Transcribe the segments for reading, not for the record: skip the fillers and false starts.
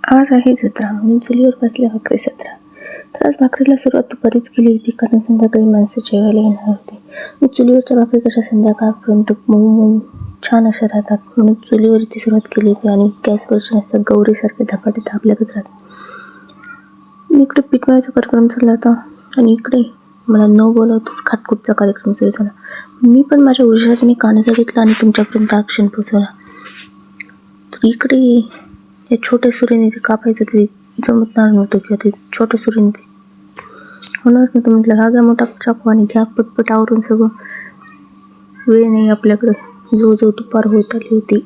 आज आहे जत्रा म्हणून चुलीवर बसल्या भाकरी सत्रा. तर आज भाकरीला सुरुवात दुपारीच केली होती, कारण संध्याकाळी माणसं जेवायला येणार होते. मग चुलीवरच्या भाकरी कशा संध्याकाळपर्यंत मऊ मऊ छान अशा राहतात, म्हणून चुलीवरती सुरुवात केली होती आणि गॅसवरच्या असं गौरीसारखे धपाटे थापल्यागत राहतात. इकडे पीठ मळायचा कार्यक्रम चालला होता आणि इकडे मला न बोलवताच खाटकुटचा कार्यक्रम सुरू झाला. मी पण माझ्या हुशारीने कानाचा घेतला आणि तुमच्यापर्यंत हा क्षण पोचवला. तर इकडे या छोट्या सुरीने ते कापायचं ते जमतणार नव्हतं, किंवा ते छोट्या सुरीने ते होणारच नव्हतं. म्हटलं हा घ्या मोठा चाकू आणि घ्या पटपट आवरून सगळं. वेळ नाही आपल्याकडं. जवळजवळ दुपार होत आली होती.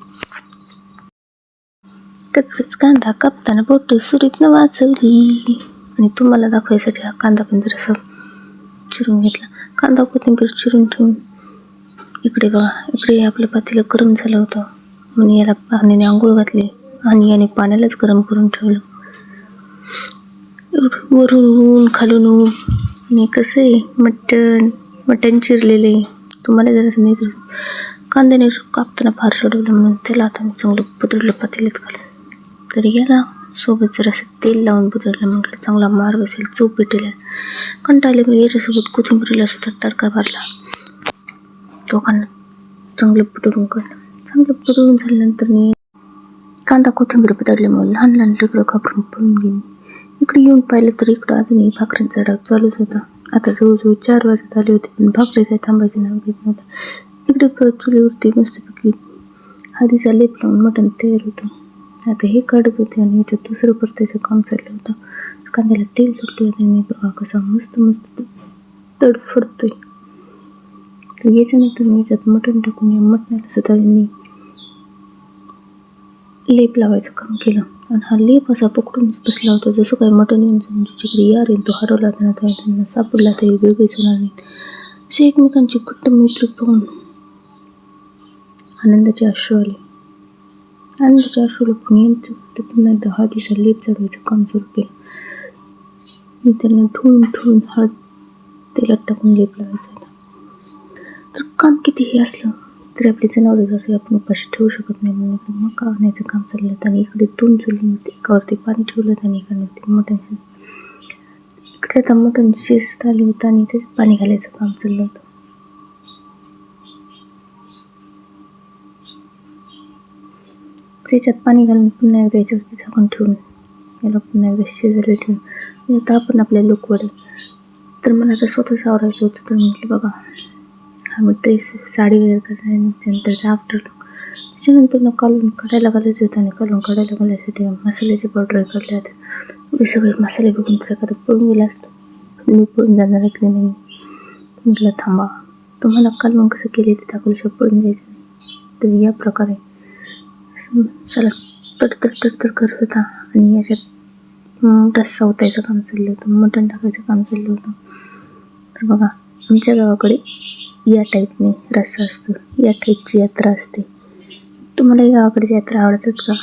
कचकच कांदा कापताना बोटे सुरीतनं वाचवली आणि तुम्हाला दाखवायसाठी हा कांदा पण जरासा चिरून घेतला. कांदा कोथिंबीर चिरून ठेवून इकडे बघा, इकडे आपलं पातेलं गरम झालं होतं म्हणून याला पाण्याने आंघोळ घातली आणि याने पाण्यालाच गरम करून ठेवलं. वरून ऊन खालून ऊन. आणि कसं आहे मटण चिरलेले तुम्हाला जरासं नाही दिसत. कांद्याने कापताना फार रडवलं म्हणून त्याला आता मी चांगलं बुदरलं पातेल्यात घालून. तर याला सोबत जरासं तेल लावून बुदरलं, म्हटलं चांगला मार बसेल, चव पेटेल. कंटाळले मी याच्यासोबत कोथिंबीरीला सुद्धा तडका भरला. दोघांना चांगलं बुदरून काढलं. चांगलं बुदरून झाल्यानंतर मी कांदा कोथिंबीर बदलल्यामुळे लहान लहान लेकरं घाबरून पळून गेली. इकडे येऊन पाहिलं तर इकडं अजूनही भाकरींचा डाग चालूच होता. आता जवळजवळ 4 वाजत आले होते, पण भाकरी काही थांबायचं नाव घेत नव्हतं. इकडे परत चुलीवरती मस्तपैकी हळदीचा लेप लावून मटण तयार होतं. आता हे काढत होते आणि याच्यात दुसरं परतायचं काम चाललं होतं. कांद्याला तेल सुटलं होतं आणि बघा कसा मस्त मस्त तडफडतोय. तर याच्यानंतर मी याच्यात मटण टाकून या मटणाला सुद्धा यांनी लेप लावायचं काम केलं. आणि हा लेप असा पकडूनच बसला होता, जसं काही मटण येऊन जिकडे यार येईल तो हरवला होता ना, त्यांना सापडला तरी वेगळीच होणार नाही. असे एकमेकांची घट्ट मैत्री पाहून आनंदाचे अश्रू आले. आनंदाच्या अश्रूला पुण्याचं पुन्हा एकदा हळदीचा लेप चढवायचं काम सुरू केलं. मी त्यांना ठेवून हळद तेलात टाकून लेप लावायचा होता. तर काम कितीही असलं तरी आपली जनावरं जर आपण उपाशी ठेवू शकत नाही, म्हणून मका आणायचं काम चाललं होतं. आणि इकडे 2 चुलीवरती, एकावरती पाणी ठेवलं होतं आणि एकावरती मटण. इकडे आता मटण शिजत आलं होतं आणि त्याच्यात पाणी घालायचं काम चाललं होतं. त्याच्यात पाणी घालून पुन्हा एकदा याच्यावरती झाकून ठेवून याला पुन्हा एकदा शिजायला ठेवून आता आपण आपल्या लोकवडे. तर मला आता स्वतःच आवरायचं होतं, तर म्हटलं बघा हा मी ड्रेस साडी वेअर करण्यानंतरचा आफ्टर लुक. त्याच्यानंतर काढून कढायला घालायचं होतं आणि काढून कढायला घालायसाठी मसाल्याचे पावडर काढले होते. हे सगळे मसाले बघून तर एखादं पळून गेलं असतं, मी पळून जाणार ऐकले नाही. म्हटलं थांबा, तुम्हाला कालवण कसं केले ते दाखवल्याशिवाय पळून द्यायचं नाही. तर या प्रकारे चला तडतड करत होता आणि याच्यात रस्सा ओतायचं काम चाललं होतं, मटण टाकायचं काम चाललं होतं. तर बघा आमच्या गावाकडे या टाईपने रस्सा असतो, या टाईपची यात्रा असते. तुम्हाला गावाकडची यात्रा आवडतात का?